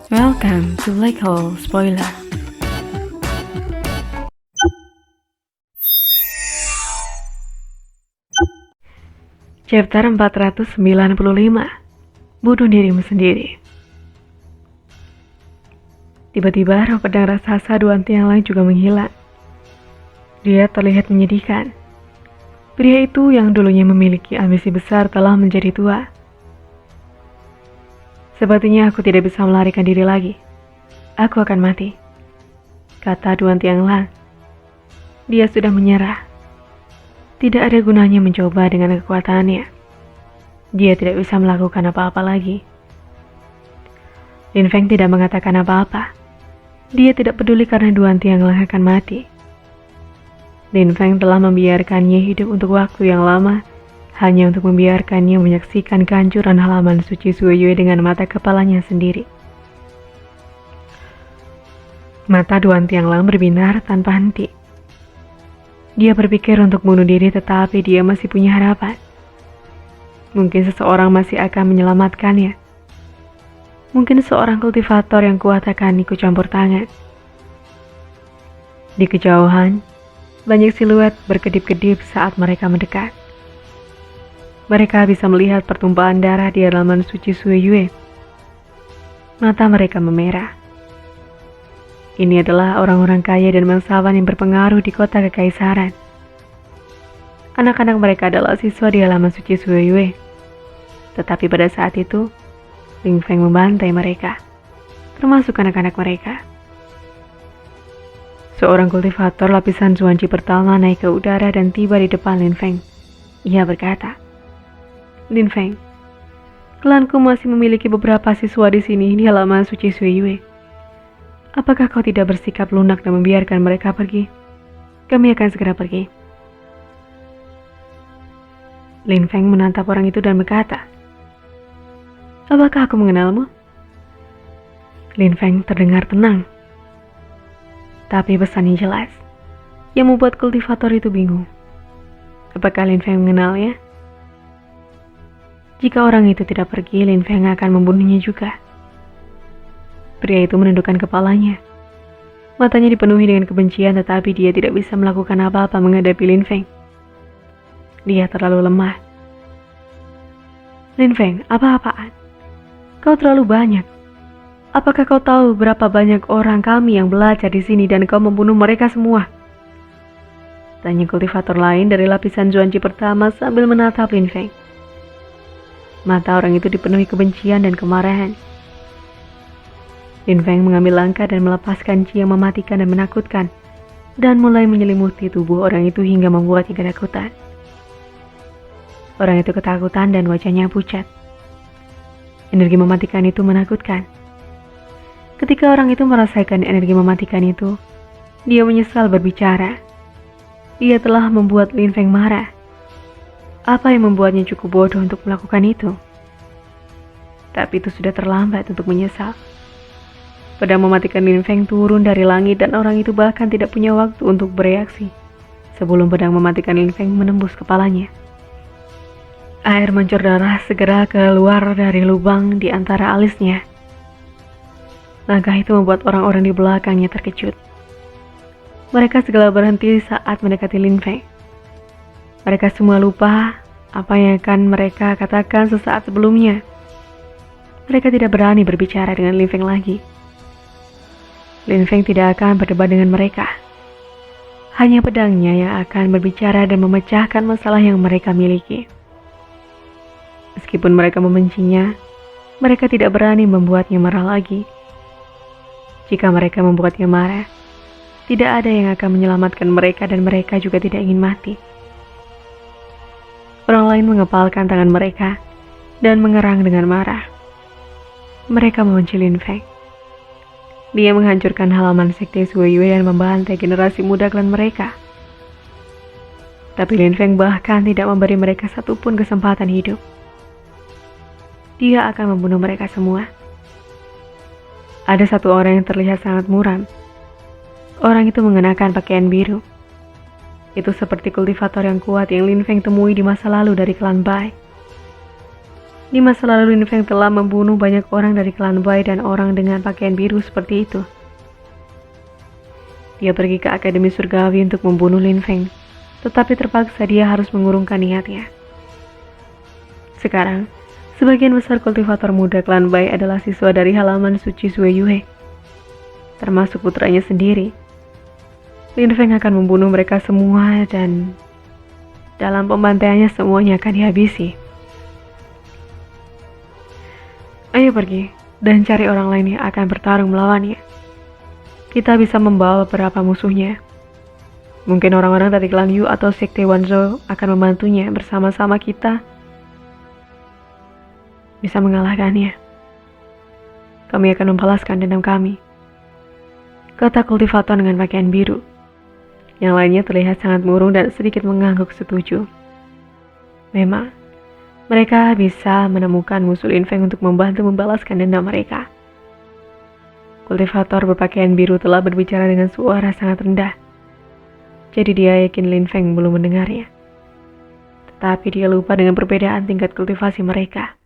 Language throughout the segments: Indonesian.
Welcome to Black Hole Spoiler. Chapter 495. Bunuh dirimu sendiri. Tiba-tiba roh pedang raksasa Duan Tianglang juga menghilang. Dia terlihat menyedihkan. Pria itu yang dulunya memiliki ambisi besar telah menjadi tua. Sepertinya aku tidak bisa melarikan diri lagi. Aku akan mati, kata Duan Tianglang. Dia sudah menyerah. Tidak ada gunanya mencoba dengan kekuatannya. Dia tidak bisa melakukan apa-apa lagi. Lin Feng tidak mengatakan apa-apa. Dia tidak peduli karena Duan Tianglang akan mati. Lin Feng telah membiarkannya hidup untuk waktu yang lama, hanya untuk membiarkannya menyaksikan kehancuran halaman suci Suiyue dengan mata kepalanya sendiri. Mata Duan Tianglang berbinar tanpa henti. Dia berpikir untuk bunuh diri, tetapi dia masih punya harapan. Mungkin seseorang masih akan menyelamatkannya. Mungkin seorang kultivator yang kuat akan ikut campur tangan. Di kejauhan, banyak siluet berkedip-kedip saat mereka mendekat. Mereka bisa melihat pertumpahan darah di halaman suci Suiyue. Mata mereka memerah. Ini adalah orang-orang kaya dan bangsawan yang berpengaruh di kota kekaisaran. Anak-anak mereka adalah siswa di halaman suci Suiyue. Tetapi pada saat itu, Lin Feng membantai mereka, termasuk anak-anak mereka. Seorang kultivator lapisan Zuanji pertama naik ke udara dan tiba di depan Lin Feng. Ia berkata, "Lin Feng, klanku masih memiliki beberapa siswa di sini di halaman suci Suiyue. Apakah kau tidak bersikap lunak dan membiarkan mereka pergi? Kami akan segera pergi." Lin Feng menatap orang itu dan berkata, "Apakah aku mengenalmu?" Lin Feng terdengar tenang. Tapi pesannya jelas, yang membuat kultivator itu bingung. Apakah Lin Feng mengenalnya? Jika orang itu tidak pergi, Lin Feng akan membunuhnya juga. Pria itu menundukkan kepalanya. Matanya dipenuhi dengan kebencian, tetapi dia tidak bisa melakukan apa-apa menghadapi Lin Feng. Dia terlalu lemah. "Lin Feng, apa-apaan? Kau terlalu banyak. Apakah kau tahu berapa banyak orang kami yang belajar di sini dan kau membunuh mereka semua?" Tanya kultivator lain dari lapisan Zuanji pertama sambil menatap Lin Feng. Mata orang itu dipenuhi kebencian dan kemarahan. Lin Feng mengambil langkah dan melepaskan Qi yang mematikan dan menakutkan, dan mulai menyelimuti tubuh orang itu hingga membuatnya ketakutan. Orang itu ketakutan dan wajahnya pucat. Energi mematikan itu menakutkan. Ketika orang itu merasakan energi mematikan itu, dia menyesal berbicara. Dia telah membuat Lin Feng marah. Apa yang membuatnya cukup bodoh untuk melakukan itu? Tapi itu sudah terlambat untuk menyesal. Pedang mematikan Lin Feng turun dari langit dan orang itu bahkan tidak punya waktu untuk bereaksi sebelum pedang mematikan Lin Feng menembus kepalanya. Air mancur darah segera keluar dari lubang di antara alisnya. Langkah itu membuat orang-orang di belakangnya terkejut. Mereka segera berhenti saat mendekati Lin Feng. Mereka semua lupa apa yang akan mereka katakan sesaat sebelumnya. Mereka tidak berani berbicara dengan Lin Feng lagi. Lin Feng tidak akan berdebat dengan mereka. Hanya pedangnya yang akan berbicara dan memecahkan masalah yang mereka miliki. Meskipun mereka membencinya, mereka tidak berani membuatnya marah lagi. Jika mereka membuatnya marah, tidak ada yang akan menyelamatkan mereka dan mereka juga tidak ingin mati. Orang lain mengepalkan tangan mereka dan mengerang dengan marah. Mereka membenci Lin Feng. Dia menghancurkan halaman sekte Suiyue dan membantai generasi muda klan mereka. Tapi Lin Feng bahkan tidak memberi mereka satupun kesempatan hidup. Dia akan membunuh mereka semua. Ada satu orang yang terlihat sangat muram. Orang itu mengenakan pakaian biru. Itu seperti kultivator yang kuat yang Lin Feng temui di masa lalu dari klan Bai. Di masa lalu Lin Feng telah membunuh banyak orang dari klan Bai dan orang dengan pakaian biru seperti itu. Dia pergi ke Akademi Surgawi untuk membunuh Lin Feng, tetapi terpaksa dia harus mengurungkan niatnya. Sekarang, sebagian besar kultivator muda klan Bai adalah siswa dari halaman suci Sui Yue, termasuk putranya sendiri. Lin Feng akan membunuh mereka semua dan dalam pembantaiannya semuanya akan dihabisi. Ayo pergi dan cari orang lain yang akan bertarung melawannya. Kita bisa membawa beberapa musuhnya. Mungkin orang-orang dari klan Yu atau sekte Wanzhou akan membantunya. Bersama-sama kita bisa mengalahkannya. Kami akan membalaskan dendam kami, kata kultivator dengan pakaian biru. Yang lainnya terlihat sangat murung dan sedikit mengangguk setuju. Memang, mereka bisa menemukan musuh Lin Feng untuk membantu membalaskan dendam mereka. Kultivator berpakaian biru telah berbicara dengan suara sangat rendah. Jadi dia yakin Lin Feng belum mendengarnya. Tetapi dia lupa dengan perbedaan tingkat kultivasi mereka.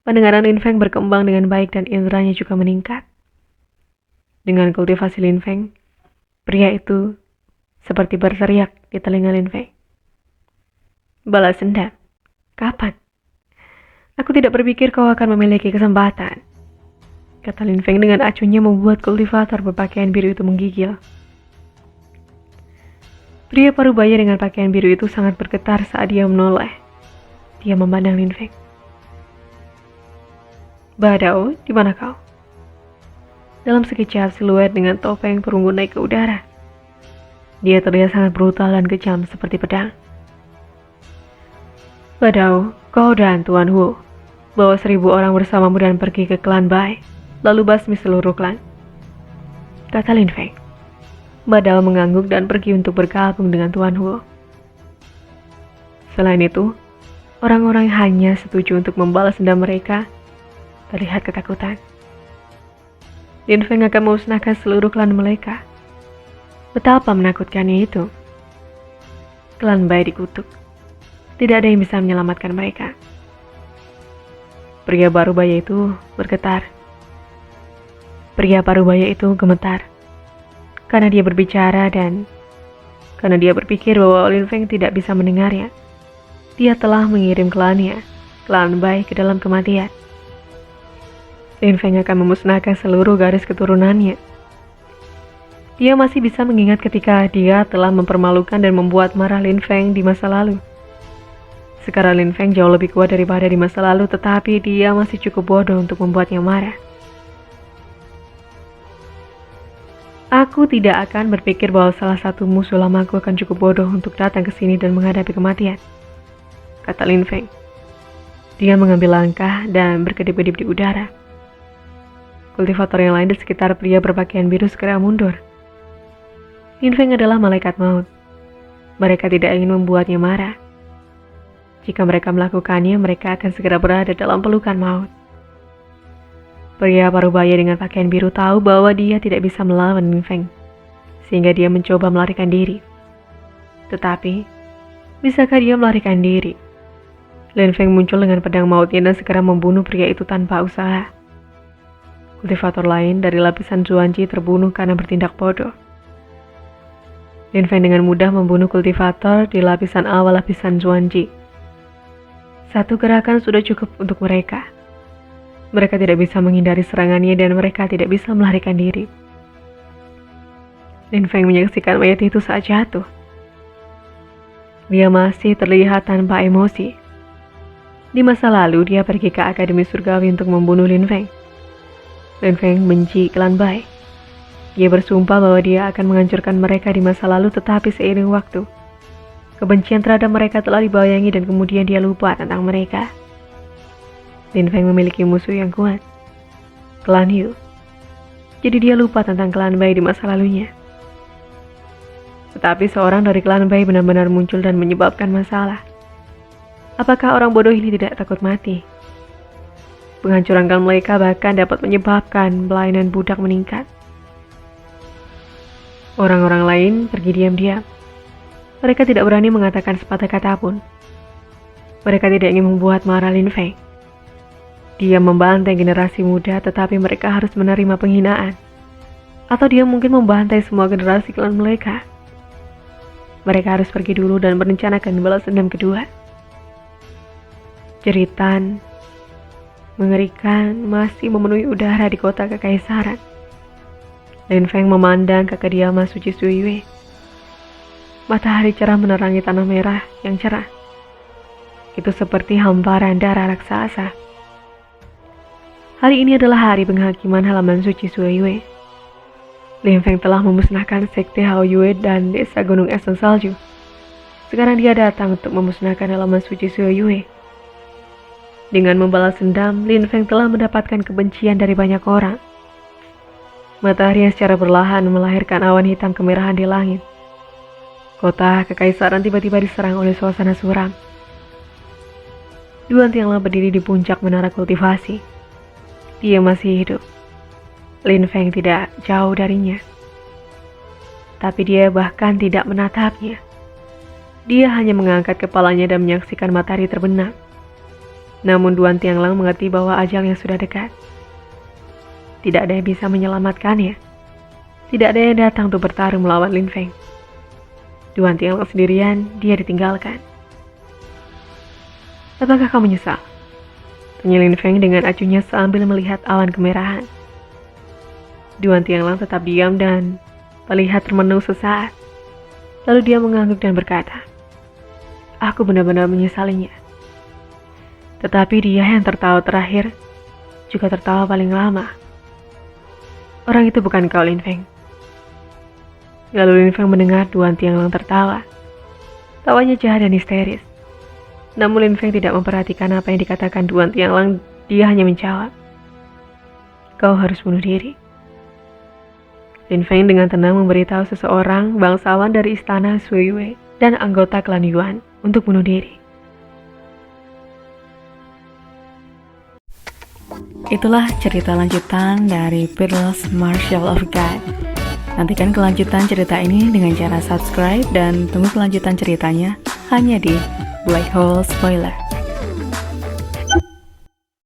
Pendengaran Lin Feng berkembang dengan baik dan inderanya juga meningkat. Dengan kultivasi Lin Feng, pria itu seperti berteriak di telinga Lin Feng. Balas dendam? Kapan? Aku tidak berpikir kau akan memiliki kesempatan, kata Lin Feng dengan acuhnya membuat kultivator berpakaian biru itu menggigil. Pria parubaya dengan pakaian biru itu sangat bergetar saat dia menoleh. Dia memandang Lin Feng. Badao, di mana kau? Dalam sekejap siluet dengan topeng perunggu naik ke udara. Dia terlihat sangat brutal dan kejam seperti pedang. Badao, kau dan Tuan Hu bawa 1000 orang bersamamu dan pergi ke klan Bai, lalu basmi seluruh klan, kata Lin Feng. Badao mengangguk dan pergi untuk bergabung dengan Tuan Hu. Selain itu, orang-orang hanya setuju untuk membalas dendam mereka. Terlihat ketakutan. Lin Feng akan memusnahkan seluruh klan mereka. Betapa menakutkannya itu. Klan Bai dikutuk. Tidak ada yang bisa menyelamatkan mereka. Pria parubaya itu bergetar. Pria parubaya itu gemetar. Karena dia berbicara dan karena dia berpikir bahwa Lin Feng tidak bisa mendengarnya. Dia telah mengirim klannya, klan Bai, ke dalam kematian. Lin Feng akan memusnahkan seluruh garis keturunannya. Dia masih bisa mengingat ketika dia telah mempermalukan dan membuat marah Lin Feng di masa lalu. Sekarang Lin Feng jauh lebih kuat daripada di masa lalu, tetapi dia masih cukup bodoh untuk membuatnya marah. Aku tidak akan berpikir bahwa salah satu musuh lamaku akan cukup bodoh untuk datang ke sini dan menghadapi kematian, kata Lin Feng. Dia mengambil langkah dan berkedip-kedip di udara. Kultivator yang lain di sekitar pria berpakaian biru segera mundur. Lin Feng adalah malaikat maut. Mereka tidak ingin membuatnya marah. Jika mereka melakukannya, mereka akan segera berada dalam pelukan maut. Pria parubaya dengan pakaian biru tahu bahwa dia tidak bisa melawan Lin Feng, sehingga dia mencoba melarikan diri. Tetapi, bisakah dia melarikan diri? Lin Feng muncul dengan pedang mautnya dan segera membunuh pria itu tanpa usaha. Kultivator lain dari lapisan Zuanji terbunuh karena bertindak bodoh. Lin Feng dengan mudah membunuh kultivator di lapisan awal lapisan Zuanji. Satu gerakan sudah cukup untuk mereka. Mereka tidak bisa menghindari serangannya dan mereka tidak bisa melarikan diri. Lin Feng menyaksikan mayat itu saat jatuh. Dia masih terlihat tanpa emosi. Di masa lalu dia pergi ke Akademi Surgawi untuk membunuh Lin Feng. Lin Feng benci klan Bai. Dia bersumpah bahwa dia akan menghancurkan mereka di masa lalu, tetapi seiring waktu, kebencian terhadap mereka telah dibayangi dan kemudian dia lupa tentang mereka. Lin Feng memiliki musuh yang kuat, klan Yu. Jadi dia lupa tentang klan Bai di masa lalunya. Tetapi seorang dari klan Bai benar-benar muncul dan menyebabkan masalah. Apakah orang bodoh ini tidak takut mati? Penghancuran klan mereka bahkan dapat menyebabkan pelayanan budak meningkat. Orang-orang lain pergi diam-diam. Mereka tidak berani mengatakan sepatah kata pun. Mereka tidak ingin membuat marah Lin Feng. Dia membantai generasi muda, tetapi mereka harus menerima penghinaan. Atau dia mungkin membantai semua generasi klan mereka. Mereka harus pergi dulu dan merencanakan balas dendam kedua. Jeritan mengerikan masih memenuhi udara di kota kekaisaran. Lin Feng memandang ke kediaman suci Sui Yue. Matahari cerah menerangi tanah merah yang cerah. Itu seperti hamparan darah raksasa. Hari ini adalah hari penghakiman halaman suci Sui Yue. Lin Feng telah memusnahkan sekte Hao Yue dan desa Gunung Es dan Salju. Sekarang dia datang untuk memusnahkan halaman suci Sui Yue. Dengan membalas dendam, Lin Feng telah mendapatkan kebencian dari banyak orang. Matahari yang secara perlahan melahirkan awan hitam kemerahan di langit. Kota kekaisaran tiba-tiba diserang oleh suasana suram. Duan Tianlang berdiri di puncak menara kultivasi. Dia masih hidup. Lin Feng tidak jauh darinya. Tapi dia bahkan tidak menatapnya. Dia hanya mengangkat kepalanya dan menyaksikan matahari terbenam. Namun Duan Tianlang mengerti bahwa ajalnya sudah dekat. Tidak ada yang bisa menyelamatkannya. Tidak ada yang datang untuk bertarung melawan Lin Feng. Duan Tianlang sendirian, dia ditinggalkan. Apakah kamu menyesal? Tanya Lin Feng dengan acuhnya sambil melihat awan kemerahan. Duan Tianlang tetap diam dan melihat termenung sesaat. Lalu dia mengangguk dan berkata, "Aku benar-benar menyesalinya." Tetapi dia yang tertawa terakhir juga tertawa paling lama. Orang itu bukan kau, Lin Feng. Lalu Lin Feng mendengar Duan Tianlang tertawa. Tawanya jahat dan histeris. Namun Lin Feng tidak memperhatikan apa yang dikatakan Duan Tianlang. Dia hanya menjawab, "Kau harus bunuh diri." Lin Feng dengan tenang memberitahu seseorang bangsawan dari istana Sui Yue dan anggota klan Yuan untuk bunuh diri. Itulah cerita lanjutan dari Peerless Martial of God. Nantikan kelanjutan cerita ini dengan cara subscribe dan tunggu kelanjutan ceritanya hanya di Black Hole Spoiler.